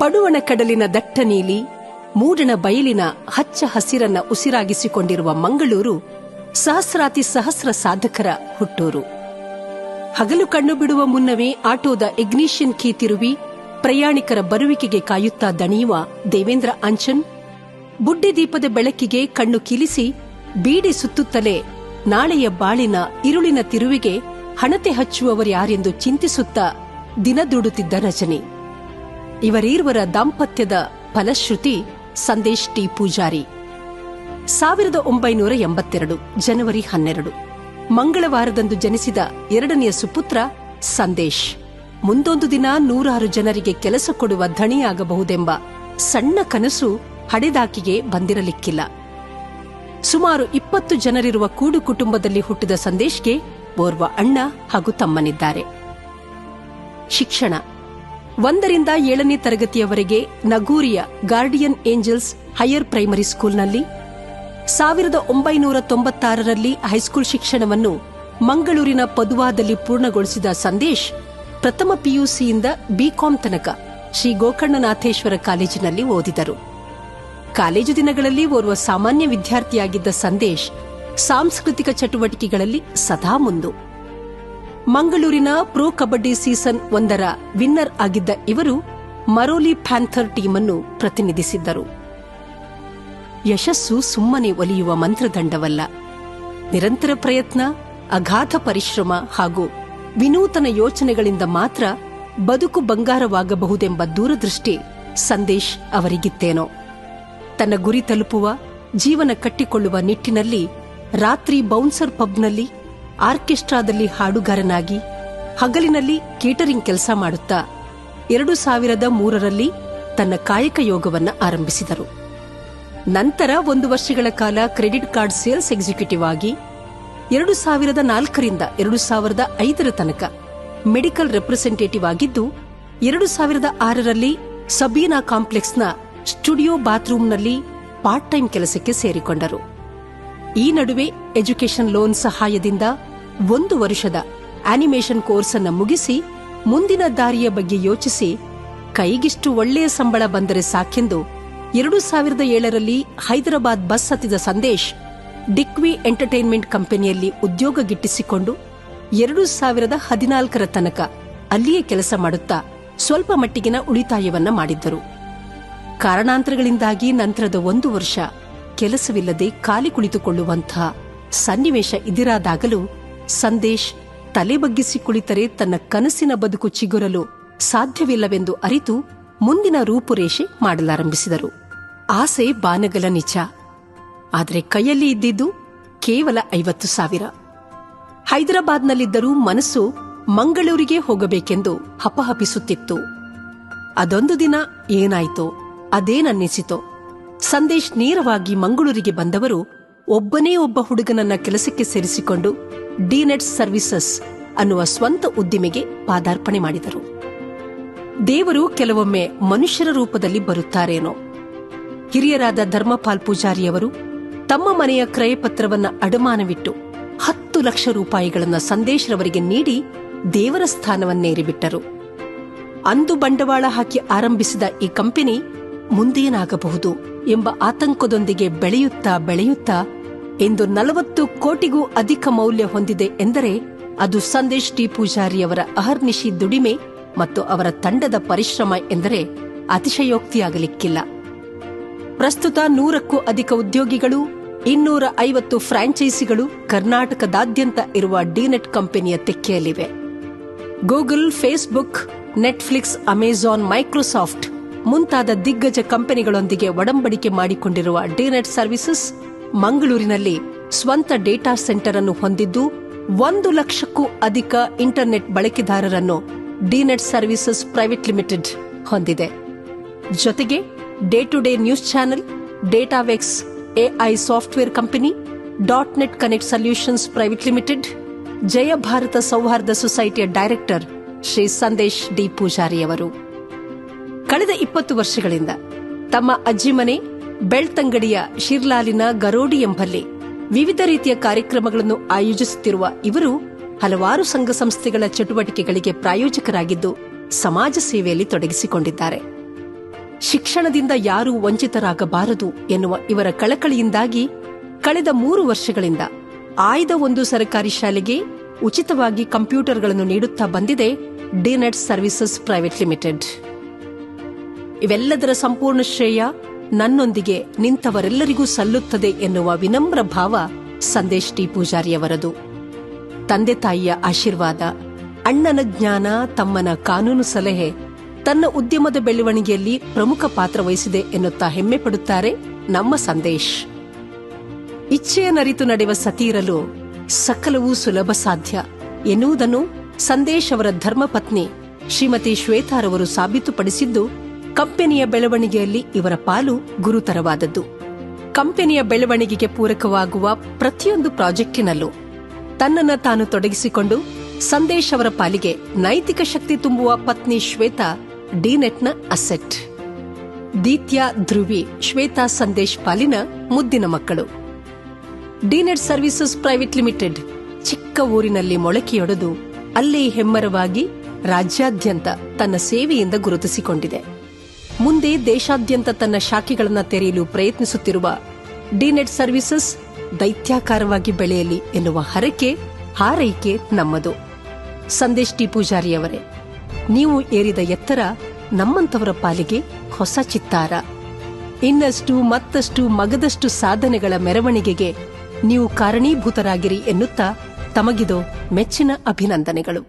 ಪಡುವಣ ಕಡಲಿನ ದಟ್ಟ ನೀಲಿ, ಮೂಡಣ ಬಯಲಿನ ಹಚ್ಚ ಹಸಿರನ್ನ ಉಸಿರಾಗಿಸಿಕೊಂಡಿರುವ ಮಂಗಳೂರು ಸಹಸ್ರಾತಿ ಸಹಸ್ರ ಸಾಧಕರ ಹುಟ್ಟೂರು. ಹಗಲು ಕಣ್ಣು ಬಿಡುವ ಮುನ್ನವೇ ಆಟೋದ ಇಗ್ನಿಷಿಯನ್ ಕೀ ತಿರುವಿ ಪ್ರಯಾಣಿಕರ ಬರುವಿಕೆಗೆ ಕಾಯುತ್ತಾ ದಣಿಯುವ ದೇವೇಂದ್ರ ಅಂಚನ್, ಬುಡ್ಡಿ ದೀಪದ ಬೆಳಕಿಗೆ ಕಣ್ಣು ಕಿಲಿಸಿ ಬೀಡಿ ಸುತ್ತುತ್ತಲೇ ನಾಳೆಯ ಬಾಳಿನ ಇರುಳಿನ ತಿರುವಿಗೆ ಹಣತೆ ಹಚ್ಚುವವರ್ಯಾರೆಂದು ಚಿಂತಿಸುತ್ತಾ ದಿನದೂಡುತ್ತಿದ್ದ ರಜನಿ. ಇವರೀರ್ವರ ದಾಂಪತ್ಯದ ಫಲಶ್ರುತಿ ಸಂದೇಶ್ ಟಿ ಪೂಜಾರಿ. 1982 ಜನವರಿ 12 ಮಂಗಳವಾರದಂದು ಜನಿಸಿದ ಎರಡನೆಯ ಸುಪುತ್ರ ಸಂದೇಶ್. ಮುಂದೊಂದು ದಿನ 100 ಜನರಿಗೆ ಕೆಲಸ ಕೊಡುವ ಧಣಿಯಾಗಬಹುದೆಂಬ ಸಣ್ಣ ಕನಸು ಹಡೆದಾಕಿಗೆ ಬಂದಿರಲಿಕ್ಕಿಲ್ಲ. ಸುಮಾರು 20 ಜನರಿರುವ ಕೂಡು ಕುಟುಂಬದಲ್ಲಿ ಹುಟ್ಟಿದ ಸಂದೇಶ್ಗೆ ಓರ್ವ ಅಣ್ಣ ಹಾಗೂ ತಮ್ಮನಿದ್ದಾರೆ. ಶಿಕ್ಷಣ 1ರಿಂದ 7ನೇ ತರಗತಿಯವರೆಗೆ ನಗೂರಿಯ ಗಾರ್ಡಿಯನ್ ಏಂಜಲ್ಸ್ ಹೈಯರ್ ಪ್ರೈಮರಿ ಸ್ಕೂಲ್ನಲ್ಲಿ, 1996ರಲ್ಲಿ ಹೈಸ್ಕೂಲ್ ಶಿಕ್ಷಣವನ್ನು ಮಂಗಳೂರಿನ ಪದುವಾದಲ್ಲಿ ಪೂರ್ಣಗೊಳಿಸಿದ ಸಂದೇಶ್ ಪ್ರಥಮ ಪಿಯುಸಿಯಿಂದ ಬಿಕಾಂ ತನಕ ಶ್ರೀ ಗೋಕರ್ಣನಾಥೇಶ್ವರ ಕಾಲೇಜಿನಲ್ಲಿ ಓದಿದರು. ಕಾಲೇಜು ದಿನಗಳಲ್ಲಿ ಓರ್ವ ಸಾಮಾನ್ಯ ವಿದ್ಯಾರ್ಥಿಯಾಗಿದ್ದ ಸಂದೇಶ್ ಸಾಂಸ್ಕೃತಿಕ ಚಟುವಟಿಕೆಗಳಲ್ಲಿ ಸದಾ ಮುಂದು. ಮಂಗಳೂರಿನ ಪ್ರೊ ಕಬಡ್ಡಿ ಸೀಸನ್ 1ರ ವಿನ್ನರ್ ಆಗಿದ್ದ ಇವರು ಮರೋಲಿ ಪ್ಯಾಂಥರ್ ಟೀಮ್ ಅನ್ನು ಪ್ರತಿನಿಧಿಸಿದ್ದರು. ಯಶಸ್ಸು ಸುಮ್ಮನೆ ಒಲಿಯುವ ಮಂತ್ರದಂಡವಲ್ಲ. ನಿರಂತರ ಪ್ರಯತ್ನ, ಅಗಾಧ ಪರಿಶ್ರಮ ಹಾಗೂ ವಿನೂತನ ಯೋಚನೆಗಳಿಂದ ಮಾತ್ರ ಬದುಕು ಬಂಗಾರವಾಗಬಹುದೆಂಬ ದೂರದೃಷ್ಟಿ ಸಂದೇಶ್ ಅವರಿಗಿತ್ತೇನೋ. ತನ್ನ ಗುರಿ ತಲುಪುವ, ಜೀವನ ಕಟ್ಟಿಕೊಳ್ಳುವ ನಿಟ್ಟಿನಲ್ಲಿ ರಾತ್ರಿ ಬೌನ್ಸರ್ ಪಬ್ನಲ್ಲಿ, ಆರ್ಕೆಸ್ಟ್ರಾದಲ್ಲಿ ಹಾಡುಗಾರನಾಗಿ, ಹಗಲಿನಲ್ಲಿ ಕೇಟರಿಂಗ್ ಕೆಲಸ ಮಾಡುತ್ತಾ 2003ರಲ್ಲಿ ತನ್ನ ಕಾಯಕ ಯೋಗವನ್ನು ಆರಂಭಿಸಿದರು. ನಂತರ 1 ವರ್ಷಗಳ ಕಾಲ ಕ್ರೆಡಿಟ್ ಕಾರ್ಡ್ ಸೇಲ್ಸ್ ಎಕ್ಸಿಕ್ಯೂಟಿವ್ ಆಗಿ 2004ರಿಂದ 2005ರ ತನಕ ಮೆಡಿಕಲ್ ರೆಪ್ರೆಸೆಂಟೇಟಿವ್ ಆಗಿದ್ದು, 2006ರಲ್ಲಿ ಸಬೀನಾ ಕಾಂಪ್ಲೆಕ್ಸ್ನ ಸ್ಟುಡಿಯೋ ಬಾತ್ರೂಮ್ನಲ್ಲಿ ಪಾರ್ಟ್ ಟೈಮ್ ಕೆಲಸಕ್ಕೆ ಸೇರಿಕೊಂಡರು. ಈ ನಡುವೆ ಎಜುಕೇಷನ್ ಲೋನ್ ಸಹಾಯದಿಂದ 1 ವರ್ಷದ ಆನಿಮೇಷನ್ ಕೋರ್ಸ್ ಅನ್ನು ಮುಗಿಸಿ ಮುಂದಿನ ದಾರಿಯ ಬಗ್ಗೆ ಯೋಚಿಸಿ ಕೈಗಿಷ್ಟು ಒಳ್ಳೆಯ ಸಂಬಳ ಬಂದರೆ ಸಾಕೆಂದು 2007ರಲ್ಲಿ ಹೈದರಾಬಾದ್ ಬಸ್ ಹತ್ತಿದ ಸಂದೇಶ್ ಡಿಕ್ವಿ ಎಂಟರ್ಟೈನ್ಮೆಂಟ್ ಕಂಪನಿಯಲ್ಲಿ ಉದ್ಯೋಗ ಗಿಟ್ಟಿಸಿಕೊಂಡು 2014ರ ತನಕ ಅಲ್ಲಿಯೇ ಕೆಲಸ ಮಾಡುತ್ತಾ ಸ್ವಲ್ಪ ಮಟ್ಟಿಗಿನ ಉಳಿತಾಯವನ್ನ ಮಾಡಿದ್ದರು. ಕಾರಣಾಂತರಗಳಿಂದಾಗಿ ನಂತರದ 1 ವರ್ಷ ಕೆಲಸವಿಲ್ಲದೆ ಖಾಲಿ ಕುಳಿತುಕೊಳ್ಳುವಂತಹ ಸನ್ನಿವೇಶ ಎದುರಾದಾಗಲೂ ಸಂದೇಶ್ ತಲೆ ಬಗ್ಗಿಸಿ ಕುಳಿತರೆ ತನ್ನ ಕನಸಿನ ಬದುಕು ಚಿಗುರಲು ಸಾಧ್ಯವಿಲ್ಲವೆಂದು ಅರಿತು ಮುಂದಿನ ರೂಪುರೇಷೆ ಮಾಡಲಾರಂಭಿಸಿದರು. ಆಸೆ ಬಾನಗಲ ನಿಜ. ಆದರೆ ಕೈಯಲ್ಲಿ ಇದ್ದಿದ್ದು ಕೇವಲ 50,000. ಹೈದರಾಬಾದ್ನಲ್ಲಿದ್ದರೂ ಮನಸ್ಸು ಮಂಗಳೂರಿಗೆ ಹೋಗಬೇಕೆಂದು ಹಪಹಪಿಸುತ್ತಿತ್ತು. ಅದೊಂದು ದಿನ ಏನಾಯ್ತೋ ಅದೇನನ್ನಿಸಿತೋ ಸಂದೇಶ್ ನೇರವಾಗಿ ಮಂಗಳೂರಿಗೆ ಬಂದವರು ಒಬ್ಬನೇ ಒಬ್ಬ ಹುಡುಗನನ್ನ ಕೆಲಸಕ್ಕೆ ಸೇರಿಸಿಕೊಂಡು ಡಿನೆಟ್ ಸರ್ವಿಸಸ್ ಅನ್ನುವ ಸ್ವಂತ ಉದ್ದಿಮೆಗೆ ಪಾದಾರ್ಪಣೆ ಮಾಡಿದರು. ದೇವರು ಕೆಲವೊಮ್ಮೆ ಮನುಷ್ಯರ ರೂಪದಲ್ಲಿ ಬರುತ್ತಾರೇನೋ. ಹಿರಿಯರಾದ ಧರ್ಮಪಾಲ್ ಪೂಜಾರಿಯವರು ತಮ್ಮ ಮನೆಯ ಕ್ರಯಪತ್ರವನ್ನ ಅಡಮಾನವಿಟ್ಟು 10 ಲಕ್ಷ ರೂಪಾಯಿಗಳನ್ನು ಸಂದೇಶ್ರವರಿಗೆ ನೀಡಿ ದೇವರ ಸ್ಥಾನವನ್ನೇರಿಬಿಟ್ಟರು. ಅಂದು ಬಂಡವಾಳ ಹಾಕಿ ಆರಂಭಿಸಿದ ಈ ಕಂಪನಿ ಮುಂದೇನಾಗಬಹುದು ಎಂಬ ಆತಂಕದೊಂದಿಗೆ ಬೆಳೆಯುತ್ತಾ ಇಂದು 40 ಕೋಟಿಗೂ ಅಧಿಕ ಮೌಲ್ಯ ಹೊಂದಿದೆ ಎಂದರೆ ಅದು ಸಂದೇಶ್ ಟಿ ಪೂಜಾರಿಯವರ ಅಹರ್ನಿಶಿ ದುಡಿಮೆ ಮತ್ತು ಅವರ ತಂಡದ ಪರಿಶ್ರಮ ಎಂದರೆ ಅತಿಶಯೋಕ್ತಿಯಾಗಲಿಕ್ಕಿಲ್ಲ. ಪ್ರಸ್ತುತ 100ಕ್ಕೂ ಅಧಿಕ ಉದ್ಯೋಗಿಗಳು, 250 ಫ್ರಾಂಚೈಸಿಗಳು ಕರ್ನಾಟಕದಾದ್ಯಂತ ಇರುವ ಡಿನೆಟ್ ಕಂಪನಿಯ ತೆಕ್ಕೆಯಲ್ಲಿವೆ. Google, Facebook, Netflix, Amazon, Microsoft ಮುಂತಾದ ದಿಗ್ಗಜ ಕಂಪನಿಗಳೊಂದಿಗೆ ಒಡಂಬಡಿಕೆ ಮಾಡಿಕೊಂಡಿರುವ ಡಿನೆಟ್ ಸರ್ವಿಸಸ್ ಮಂಗಳೂರಿನಲ್ಲಿ ಸ್ವಂತ ಡೇಟಾ ಸೆಂಟರ್ ಅನ್ನು ಹೊಂದಿದ್ದು 1 ಲಕ್ಷಕ್ಕೂ ಅಧಿಕ ಇಂಟರ್ನೆಟ್ ಬಳಕೆದಾರರನ್ನು ಡಿನೆಟ್ ಸರ್ವಿಸಸ್ ಪ್ರೈವೇಟ್ ಲಿಮಿಟೆಡ್ ಹೊಂದಿದೆ. ಜೊತೆಗೆ day to day news channel, Datavex AI software company, .net connect solutions private limited, Jaya Bharatha Souharda ಸೊಸೈಟಿಯ ಡೈರೆಕ್ಟರ್ ಶ್ರೀ ಸಂದೇಶ್ ಡಿ ಪೂಜಾರಿಯವರು ಕಳೆದ 20 ವರ್ಷಗಳಿಂದ ತಮ್ಮ ಅಜ್ಜಿ ಮನೆ ಬೆಳ್ತಂಗಡಿಯ ಶಿರ್ಲಾಲಿನ ಗರೋಡಿ ಎಂಬಲ್ಲಿ ವಿವಿಧ ರೀತಿಯ ಕಾರ್ಯಕ್ರಮಗಳನ್ನು ಆಯೋಜಿಸುತ್ತಿರುವ ಇವರು ಹಲವಾರು ಸಂಘ ಸಂಸ್ಥೆಗಳ ಚಟುವಟಿಕೆಗಳಿಗೆ ಪ್ರಾಯೋಜಕರಾಗಿದ್ದು ಸಮಾಜ ಸೇವೆಯಲ್ಲಿ ತೊಡಗಿಸಿಕೊಂಡಿದ್ದಾರೆ. ಶಿಕ್ಷಣದಿಂದ ಯಾರೂ ವಂಚಿತರಾಗಬಾರದು ಎನ್ನುವ ಇವರ ಕಳಕಳಿಯಿಂದಾಗಿ ಕಳೆದ 3 ವರ್ಷಗಳಿಂದ ಆಯ್ದ ಒಂದು ಸರ್ಕಾರಿ ಶಾಲೆಗೆ ಉಚಿತವಾಗಿ ಕಂಪ್ಯೂಟರ್ಗಳನ್ನು ನೀಡುತ್ತಾ ಬಂದಿದೆ ಡಿನೆಟ್ ಸರ್ವಿಸಸ್ ಪ್ರೈವೇಟ್ ಲಿಮಿಟೆಡ್. ಇವೆಲ್ಲದರ ಸಂಪೂರ್ಣ ಶ್ರೇಯ ನನ್ನೊಂದಿಗೆ ನಿಂತವರೆಲ್ಲರಿಗೂ ಸಲ್ಲುತ್ತದೆ ಎನ್ನುವ ವಿನಮ್ರ ಭಾವ ಸಂದೇಶ್ ಟಿ ಪೂಜಾರಿಯವರದು. ತಂದೆ ತಾಯಿಯ ಆಶೀರ್ವಾದ, ಅಣ್ಣನ ಜ್ಞಾನ, ತಮ್ಮನ ಕಾನೂನು ಸಲಹೆ ತನ್ನ ಉದ್ಯಮದ ಬೆಳವಣಿಗೆಯಲ್ಲಿ ಪ್ರಮುಖ ಪಾತ್ರ ವಹಿಸಿದೆ ಎನ್ನುತ್ತಾ ಹೆಮ್ಮೆ ಪಡುತ್ತಾರೆ ನಮ್ಮ ಸಂದೇಶ್. ಇಚ್ಛೆಯನ್ನರಿತು ನಡೆಯುವ ಸತೀರಲು ಸಕಲವೂ ಸುಲಭ ಸಾಧ್ಯ ಎನ್ನುವುದನ್ನು ಸಂದೇಶ್ ಅವರ ಧರ್ಮಪತ್ನಿ ಶ್ರೀಮತಿ ಶ್ವೇತಾರವರು ಸಾಬೀತುಪಡಿಸಿದ್ದು ಕಂಪನಿಯ ಬೆಳವಣಿಗೆಯಲ್ಲಿ ಇವರ ಪಾಲು ಗುರುತರವಾದದ್ದು. ಕಂಪನಿಯ ಬೆಳವಣಿಗೆಗೆ ಪೂರಕವಾಗುವ ಪ್ರತಿಯೊಂದು ಪ್ರಾಜೆಕ್ಟಿನಲ್ಲೂ ತನ್ನನ್ನು ತಾನು ತೊಡಗಿಸಿಕೊಂಡು ಸಂದೇಶ್ ಅವರ ಪಾಲಿಗೆ ನೈತಿಕ ಶಕ್ತಿ ತುಂಬುವ ಪತ್ನಿ ಶ್ವೇತಾ ಡಿನೆಟ್ನ ಅಸೆಟ್. ದೀತ್ಯ, ಧ್ರುವಿ, ಶ್ವೇತಾ, ಸಂದೇಶ್ ಪಾಲಿನ ಮುದ್ದಿನ ಮಕ್ಕಳು. ಡಿನೆಟ್ ಸರ್ವಿಸಸ್ ಪ್ರೈವೇಟ್ ಲಿಮಿಟೆಡ್ ಚಿಕ್ಕ ಊರಿನಲ್ಲಿ ಮೊಳಕೆಯೊಡೆದು ಅಲ್ಲೇ ಹೆಮ್ಮರವಾಗಿ ರಾಜ್ಯಾದ್ಯಂತ ತನ್ನ ಸೇವೆಯಿಂದ ಗುರುತಿಸಿಕೊಂಡಿದೆ. ಮುಂದೆ ದೇಶಾದ್ಯಂತ ತನ್ನ ಶಾಖೆಗಳನ್ನು ತೆರೆಯಲು ಪ್ರಯತ್ನಿಸುತ್ತಿರುವ ಡಿನೆಟ್ ಸರ್ವಿಸಸ್ ದೈತ್ಯಾಕಾರವಾಗಿ ಬೆಳೆಯಲಿ ಎನ್ನುವ ಹಾರೈಕೆ ನಮ್ಮದು. ಸಂದೇಶ್ ಟಿ ಪೂಜಾರಿಯವರೇ, ನೀವು ಏರಿದ ಎತ್ತರ ನಮ್ಮಂತವರ ಪಾಲಿಗೆ ಹೊಸ ಚಿತ್ತಾರ. ಇನ್ನಷ್ಟು ಮತ್ತಷ್ಟು ಮಗದಷ್ಟು ಸಾಧನೆಗಳ ಮೆರವಣಿಗೆಗೆ ನೀವು ಕಾರಣೀಭೂತರಾಗಿರಿ ಎನ್ನುತ್ತಾ ತಮಗಿದೋ ಮೆಚ್ಚಿನ ಅಭಿನಂದನೆಗಳು.